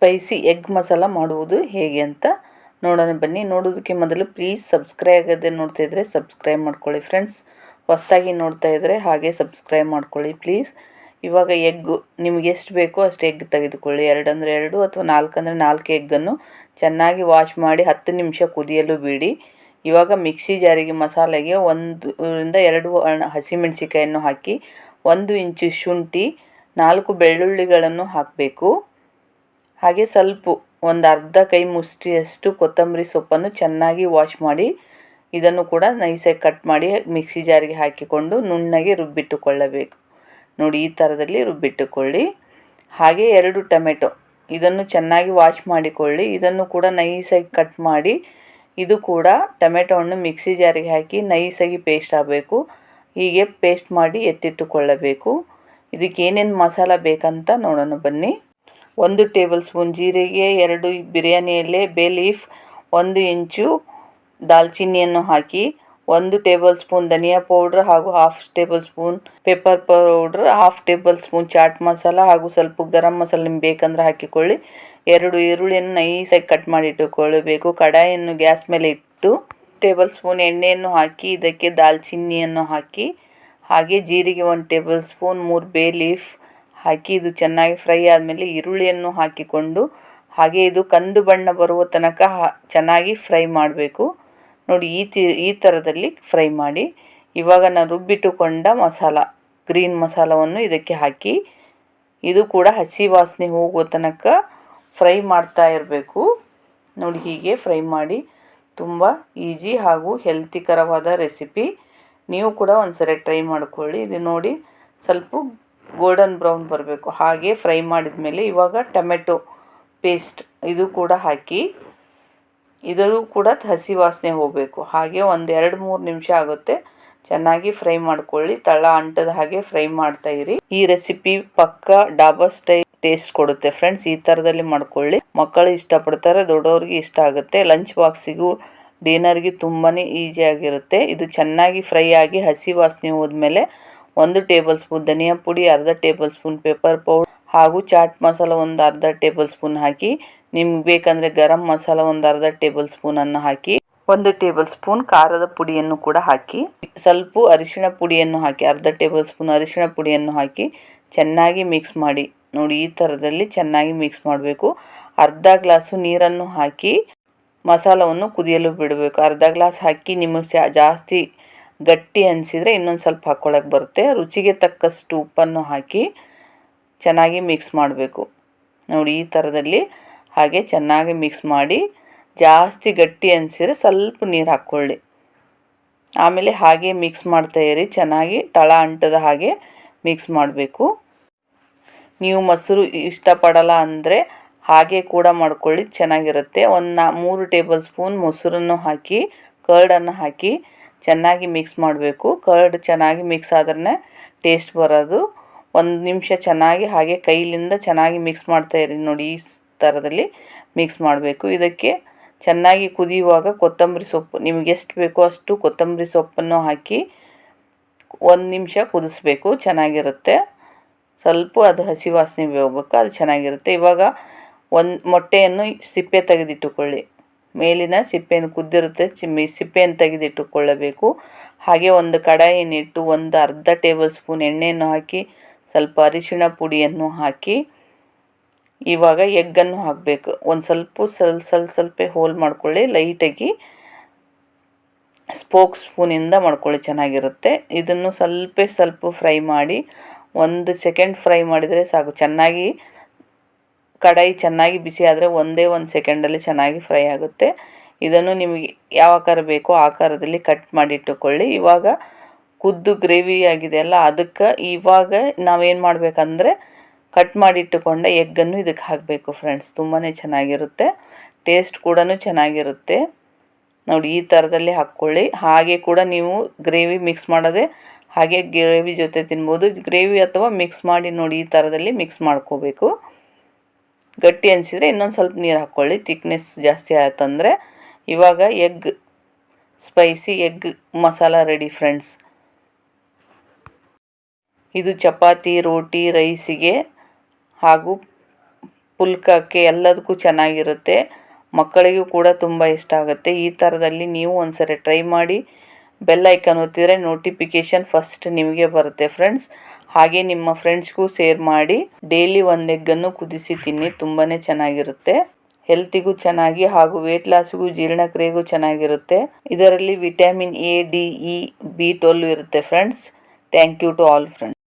Spicy egg masala ಮಾಡುವುದು ಹೇಗೆ ಅಂತ ನೋಡೋಣ ಬನ್ನಿ. ನೋಡೋದಕ್ಕೆ ಮೊದಲು ಪ್ಲೀಸ್ ಸಬ್ಸ್ಕ್ರೈಬ್ ಆಗದೆ ನೋಡ್ತಾ ಇದ್ದರೆ ಸಬ್ಸ್ಕ್ರೈಬ್ ಮಾಡ್ಕೊಳ್ಳಿ ಫ್ರೆಂಡ್ಸ್. ಹೊಸದಾಗಿ ನೋಡ್ತಾ ಇದ್ದರೆ ಹಾಗೆ ಸಬ್ಸ್ಕ್ರೈಬ್ ಮಾಡ್ಕೊಳ್ಳಿ ಪ್ಲೀಸ್. ಇವಾಗ ಎಗ್ಗು ನಿಮಗೆ ಎಷ್ಟು ಬೇಕೋ ಅಷ್ಟು ಎಗ್ ತೆಗೆದುಕೊಳ್ಳಿ. 2 ಅಂದರೆ 2 ಅಥವಾ 4 ಅಂದರೆ 4 ಎಗ್ಗನ್ನು ಚೆನ್ನಾಗಿ ವಾಶ್ ಮಾಡಿ 10 ನಿಮಿಷ ಕುದಿಯಲು ಬಿಡಿ. ಇವಾಗ ಮಿಕ್ಸಿ ಜಾರಿಗೆ ಮಸಾಲೆಗೆ 1 ರಿಂದ 2 ಹಸಿಮೆಣಸಿಕಾಯನ್ನು ಹಾಕಿ 1 ಇಂಚು ಶುಂಠಿ 4 ಬೆಳ್ಳುಳ್ಳಿಗಳನ್ನು ಹಾಕಬೇಕು. ಹಾಗೆ ಸ್ವಲ್ಪ ಒಂದು ಅರ್ಧ ಕೈ ಮುಷ್ಟಿಯಷ್ಟು ಕೊತ್ತಂಬರಿ ಸೊಪ್ಪನ್ನು ಚೆನ್ನಾಗಿ ವಾಶ್ ಮಾಡಿ ಇದನ್ನು ಕೂಡ ನೈಸಾಗಿ ಕಟ್ ಮಾಡಿ ಮಿಕ್ಸಿ ಜಾರಿಗೆ ಹಾಕಿಕೊಂಡು ನುಣ್ಣಗೆ ರುಬ್ಬಿಟ್ಟುಕೊಳ್ಳಬೇಕು. ನೋಡಿ ಈ ಥರದಲ್ಲಿ ರುಬ್ಬಿಟ್ಟುಕೊಳ್ಳಿ. ಹಾಗೆ 2 ಟೊಮೆಟೊ ಇದನ್ನು ಚೆನ್ನಾಗಿ ವಾಶ್ ಮಾಡಿಕೊಳ್ಳಿ. ಇದನ್ನು ಕೂಡ ನೈಸಾಗಿ ಕಟ್ ಮಾಡಿ ಇದು ಕೂಡ ಟೊಮೆಟೊವನ್ನು ಮಿಕ್ಸಿ ಜಾರಿಗೆ ಹಾಕಿ ನೈಸಾಗಿ ಪೇಸ್ಟ್ ಆಗಬೇಕು. ಹೀಗೆ ಪೇಸ್ಟ್ ಮಾಡಿ ಎತ್ತಿಟ್ಟುಕೊಳ್ಳಬೇಕು. ಇದಕ್ಕೆ ಏನೇನು ಮಸಾಲ ಬೇಕಂತ ನೋಡೋಣ ಬನ್ನಿ. 1 ಟೇಬಲ್ ಸ್ಪೂನ್ ಜೀರಿಗೆ, 2 ಬಿರಿಯಾನಿ ಎಲೆ, ಬೇ ಲೀಫ್, 1 ಇಂಚು ದಾಲ್ಚಿನ್ನಿಯನ್ನು ಹಾಕಿ, 1 ಟೇಬಲ್ ಸ್ಪೂನ್ ಧನಿಯಾ ಪೌಡ್ರ್ ಹಾಗೂ 1/2 table spoon pepper powder, 1/2 table spoon chaat masala ಹಾಗೂ ಸ್ವಲ್ಪ ಗರಂ ಮಸಾಲ ನಿಮ್ಗೆ ಬೇಕಂದ್ರೆ ಹಾಕಿಕೊಳ್ಳಿ. 2 ಈರುಳ್ಳಿಯನ್ನು ನೈಸಾಗಿ ಕಟ್ ಮಾಡಿ ಇಟ್ಟುಕೊಳ್ಳಬೇಕು. ಕಡಾಯಿಯನ್ನು ಗ್ಯಾಸ್ ಮೇಲೆ ಇಟ್ಟು ಟೇಬಲ್ ಸ್ಪೂನ್ ಎಣ್ಣೆಯನ್ನು ಹಾಕಿ ಇದಕ್ಕೆ ದಾಲ್ಚಿನ್ನಿಯನ್ನು ಹಾಕಿ ಹಾಗೆ ಜೀರಿಗೆ 1 ಟೇಬಲ್ ಸ್ಪೂನ್, 3 ಬೇ ಲೀಫ್ ಹಾಕಿ ಇದು ಚೆನ್ನಾಗಿ ಫ್ರೈ ಆದಮೇಲೆ ಈರುಳ್ಳಿಯನ್ನು ಹಾಕಿಕೊಂಡು ಹಾಗೆ ಇದು ಕಂದು ಬಣ್ಣ ಬರುವ ತನಕ ಚೆನ್ನಾಗಿ ಫ್ರೈ ಮಾಡಬೇಕು. ನೋಡಿ ಈ ಥರದಲ್ಲಿ ಫ್ರೈ ಮಾಡಿ. ಇವಾಗ ನಾನು ರುಬ್ಬಿಟ್ಟುಕೊಂಡ ಮಸಾಲ ಗ್ರೀನ್ ಮಸಾಲವನ್ನು ಇದಕ್ಕೆ ಹಾಕಿ ಇದು ಕೂಡ ಹಸಿ ವಾಸನೆ ಹೋಗುವ ತನಕ ಫ್ರೈ ಮಾಡ್ತಾ ಇರಬೇಕು. ನೋಡಿ ಹೀಗೆ ಫ್ರೈ ಮಾಡಿ. ತುಂಬ ಈಸಿ ಹಾಗೂ ಹೆಲ್ತಿಕರವಾದ ರೆಸಿಪಿ. ನೀವು ಕೂಡ ಒಂದ್ಸರಿ ಟ್ರೈ ಮಾಡ್ಕೊಳ್ಳಿ. ಇದು ನೋಡಿ ಸ್ವಲ್ಪ ಗೋಲ್ಡನ್ ಬ್ರೌನ್ ಬರಬೇಕು. ಹಾಗೆ ಫ್ರೈ ಮಾಡಿದ ಮೇಲೆ ಇವಾಗ ಟೊಮೆಟೊ ಪೇಸ್ಟ್ ಇದು ಕೂಡ ಹಾಕಿ ಇದೂ ಕೂಡ ಹಸಿ ವಾಸನೆ ಹೋಗಬೇಕು. ಹಾಗೆ ಒಂದು 2-3 ನಿಮಿಷ ಆಗುತ್ತೆ. ಚೆನ್ನಾಗಿ ಫ್ರೈ ಮಾಡ್ಕೊಳ್ಳಿ. ತಳ ಅಂಟದ ಹಾಗೆ ಫ್ರೈ ಮಾಡ್ತಾ ಇರಿ. ಈ ರೆಸಿಪಿ ಪಕ್ಕ ಡಾಬಾ ಸ್ಟೈಲ್ ಟೇಸ್ಟ್ ಕೊಡುತ್ತೆ ಫ್ರೆಂಡ್ಸ್. ಈ ಥರದಲ್ಲಿ ಮಾಡ್ಕೊಳ್ಳಿ. ಮಕ್ಕಳು ಇಷ್ಟಪಡ್ತಾರೆ, ದೊಡ್ಡವ್ರಿಗೆ ಇಷ್ಟ ಆಗುತ್ತೆ. ಲಂಚ್ ಬಾಕ್ಸಿಗೂ ಡಿನ್ನರ್ಗೆ ತುಂಬಾ ಈಸಿಯಾಗಿರುತ್ತೆ. ಇದು ಚೆನ್ನಾಗಿ ಫ್ರೈ ಆಗಿ ಹಸಿ ವಾಸನೆ ಹೋದ್ಮೇಲೆ 1 ಟೇಬಲ್ ಸ್ಪೂನ್ ಧನಿಯಾ ಪುಡಿ, ಅರ್ಧ ಟೇಬಲ್ ಸ್ಪೂನ್ ಪೆಪ್ಪರ್ ಪೌಡರ್ ಹಾಗೂ ಚಾಟ್ ಮಸಾಲ ಒಂದು ಅರ್ಧ ಟೇಬಲ್ ಸ್ಪೂನ್ ಹಾಕಿ, ನಿಮ್ಗೆ ಬೇಕಂದರೆ ಗರಂ ಮಸಾಲ ಒಂದು ಅರ್ಧ ಟೇಬಲ್ ಸ್ಪೂನನ್ನು ಹಾಕಿ, 1 ಟೇಬಲ್ ಸ್ಪೂನ್ ಖಾರದ ಪುಡಿಯನ್ನು ಕೂಡ ಹಾಕಿ, ಸ್ವಲ್ಪ ಅರಿಶಿಣ ಪುಡಿಯನ್ನು ಹಾಕಿ, ಅರ್ಧ ಟೇಬಲ್ ಸ್ಪೂನ್ ಅರಿಶಿಣ ಪುಡಿಯನ್ನು ಹಾಕಿ ಚೆನ್ನಾಗಿ ಮಿಕ್ಸ್ ಮಾಡಿ. ನೋಡಿ ಈ ಥರದಲ್ಲಿ ಚೆನ್ನಾಗಿ ಮಿಕ್ಸ್ ಮಾಡಬೇಕು. ಅರ್ಧ ಗ್ಲಾಸು ನೀರನ್ನು ಹಾಕಿ ಮಸಾಲವನ್ನು ಕುದಿಯಲು ಬಿಡಬೇಕು. ಅರ್ಧ ಗ್ಲಾಸ್ ಹಾಕಿ ನಿಮಗೆ ಜಾಸ್ತಿ ಗಟ್ಟಿ ಅನಿಸಿದರೆ ಇನ್ನೊಂದು ಸ್ವಲ್ಪ ಹಾಕ್ಕೊಳ್ಳೋಕೆ ಬರುತ್ತೆ. ರುಚಿಗೆ ತಕ್ಕಷ್ಟು ಉಪ್ಪನ್ನು ಹಾಕಿ ಚೆನ್ನಾಗಿ ಮಿಕ್ಸ್ ಮಾಡಬೇಕು. ನೋಡಿ ಈ ಥರದಲ್ಲಿ ಹಾಗೆ ಚೆನ್ನಾಗಿ ಮಿಕ್ಸ್ ಮಾಡಿ. ಜಾಸ್ತಿ ಗಟ್ಟಿ ಅನಿಸಿದರೆ ಸ್ವಲ್ಪ ನೀರು ಹಾಕ್ಕೊಳ್ಳಿ. ಆಮೇಲೆ ಹಾಗೆ ಮಿಕ್ಸ್ ಮಾಡ್ತಾ ಇರಿ. ಚೆನ್ನಾಗಿ ತಳ ಅಂಟದ ಹಾಗೆ ಮಿಕ್ಸ್ ಮಾಡಬೇಕು. ನೀವು ಮೊಸರು ಇಷ್ಟಪಡಲ್ಲ ಅಂದರೆ ಹಾಗೆ ಕೂಡ ಮಾಡ್ಕೊಳ್ಳಿ, ಚೆನ್ನಾಗಿರುತ್ತೆ. 3 ಟೇಬಲ್ ಸ್ಪೂನ್ ಮೊಸರನ್ನು ಹಾಕಿ ಕರ್ಡನ್ನು ಹಾಕಿ ಚೆನ್ನಾಗಿ ಮಿಕ್ಸ್ ಮಾಡಬೇಕು. ಕರ್ಡ್ ಚೆನ್ನಾಗಿ ಮಿಕ್ಸ್ ಆದ್ರೆ ಟೇಸ್ಟ್ ಬರೋದು. 1 ನಿಮಿಷ ಚೆನ್ನಾಗಿ ಹಾಗೆ ಕೈಲಿಂದ ಚೆನ್ನಾಗಿ ಮಿಕ್ಸ್ ಮಾಡ್ತಾ ಇರಿ. ನೋಡಿ ಈ ಥರದಲ್ಲಿ ಮಿಕ್ಸ್ ಮಾಡಬೇಕು. ಇದಕ್ಕೆ ಚೆನ್ನಾಗಿ ಕುದಿಯುವಾಗ ಕೊತ್ತಂಬರಿ ಸೊಪ್ಪು ನಿಮ್ಗೆ ಎಷ್ಟು ಬೇಕೋ ಅಷ್ಟು ಕೊತ್ತಂಬರಿ ಸೊಪ್ಪನ್ನು ಹಾಕಿ 1 ನಿಮಿಷ ಕುದಿಸ್ಬೇಕು. ಚೆನ್ನಾಗಿರುತ್ತೆ. ಸ್ವಲ್ಪ ಅದು ಹಸಿ ವಾಸನೆ ಹೋಗ್ಬೇಕು, ಅದು ಚೆನ್ನಾಗಿರುತ್ತೆ. ಇವಾಗ 1 ಮೊಟ್ಟೆಯನ್ನು ಸಿಪ್ಪೆ ತೆಗೆದಿಟ್ಟುಕೊಳ್ಳಿ. ಮೇಲಿನ ಸಿಪ್ಪೆಯನ್ನು ಕುದ್ದಿರುತ್ತೆ, ಸಿಪ್ಪೆಯನ್ನು ತೆಗೆದಿಟ್ಟುಕೊಳ್ಳಬೇಕು. ಹಾಗೆ ಒಂದು ಕಡಾಯಿಯನ್ನಿಟ್ಟು ಒಂದು ಅರ್ಧ ಟೇಬಲ್ ಸ್ಪೂನ್ ಎಣ್ಣೆಯನ್ನು ಹಾಕಿ ಸ್ವಲ್ಪ ಅರಿಶಿಣ ಪುಡಿಯನ್ನು ಹಾಕಿ ಇವಾಗ ಎಗ್ಗನ್ನು ಹಾಕಬೇಕು. ಒಂದು ಸ್ವಲ್ಪ ಹೋಲ್ ಮಾಡ್ಕೊಳ್ಳಿ. ಲೈಟಾಗಿ ಸ್ಪೂನಿಂದ ಮಾಡ್ಕೊಳ್ಳಿ, ಚೆನ್ನಾಗಿರುತ್ತೆ. ಇದನ್ನು ಸ್ವಲ್ಪ ಫ್ರೈ ಮಾಡಿ 1 ಸೆಕೆಂಡ್ ಫ್ರೈ ಮಾಡಿದರೆ ಸಾಕು. ಚೆನ್ನಾಗಿ ಕಡಾಯಿ ಚೆನ್ನಾಗಿ ಬಿಸಿ ಆದರೆ 1 ಸೆಕೆಂಡಲ್ಲಿ ಚೆನ್ನಾಗಿ ಫ್ರೈ ಆಗುತ್ತೆ. ಇದನ್ನು ನಿಮಗೆ ಯಾವ ಆಕಾರ ಬೇಕೋ ಆ ಆಕಾರದಲ್ಲಿ ಕಟ್ ಮಾಡಿ ಇಟ್ಟುಕೊಳ್ಳಿ. ಇವಾಗ ಕುದ್ದು ಗ್ರೇವಿ ಆಗಿದೆಯಲ್ಲ, ಅದಕ್ಕೆ ಇವಾಗ ನಾವೇನು ಮಾಡಬೇಕಂದ್ರೆ ಕಟ್ ಮಾಡಿಟ್ಟುಕೊಂಡ ಎಗ್ಗನ್ನು ಇದಕ್ಕೆ ಹಾಕಬೇಕು ಫ್ರೆಂಡ್ಸ್. ತುಂಬಾ ಚೆನ್ನಾಗಿರುತ್ತೆ. ಟೇಸ್ಟ್ ಕೂಡ ಚೆನ್ನಾಗಿರುತ್ತೆ. ನೋಡಿ ಈ ಥರದಲ್ಲಿ ಹಾಕ್ಕೊಳ್ಳಿ. ಹಾಗೆ ಕೂಡ ನೀವು ಗ್ರೇವಿ ಮಿಕ್ಸ್ ಮಾಡೋದೆ ಹಾಗೆ ಗ್ರೇವಿ ಜೊತೆ ತಿನ್ಬೋದು. ಗ್ರೇವಿ ಅಥವಾ ಮಿಕ್ಸ್ ಮಾಡಿ ನೋಡಿ ಈ ಥರದಲ್ಲಿ ಮಿಕ್ಸ್ ಮಾಡ್ಕೋಬೇಕು. ಗಟ್ಟಿ ಅನಿಸಿದರೆ ಇನ್ನೊಂದು ಸ್ವಲ್ಪ ನೀರು ಹಾಕ್ಕೊಳ್ಳಿ, ತಿಕ್ನೆಸ್ ಜಾಸ್ತಿ ಆಯ್ತಂದರೆ. ಇವಾಗ spicy egg masala ready friends. ಇದು ಚಪಾತಿ, ರೋಟಿ, ರೈಸಿಗೆ ಹಾಗೂ ಪುಲ್ಕಕ್ಕೆ ಎಲ್ಲದಕ್ಕೂ ಚೆನ್ನಾಗಿರುತ್ತೆ. ಮಕ್ಕಳಿಗೂ ಕೂಡ ತುಂಬ ಇಷ್ಟ ಆಗುತ್ತೆ. ಈ ಥರದಲ್ಲಿ ನೀವು ಒಂದ್ಸರಿ ಟ್ರೈ ಮಾಡಿ. ಬೆಲ್ ಐಕಾನ್ ಒತ್ತಿದರೆ ನೋಟಿಫಿಕೇಷನ್ ಫಸ್ಟ್ ನಿಮಗೆ ಬರುತ್ತೆ ಫ್ರೆಂಡ್ಸ್. ಹಾಗೆ ನಿಮ್ಮ ಫ್ರೆಂಡ್ಸ್ಗೂ ಶೇರ್ ಮಾಡಿ. ಡೈಲಿ ಒಂದು ಎಗ್ಗನ್ನು ಕುದಿಸಿ ತಿನ್ನಿ, ತುಂಬಾ ಚೆನ್ನಾಗಿರುತ್ತೆ. ಹೆಲ್ತಿಗೂ ಚೆನ್ನಾಗಿ ಹಾಗೂ ವೇಟ್ ಲಾಸ್ಗೂ ಜೀರ್ಣಕ್ರಿಯೆಗೂ ಚೆನ್ನಾಗಿರುತ್ತೆ. ಇದರಲ್ಲಿ vitamin A, D, E, B12 ಇರುತ್ತೆ friends. Thank you to all friends.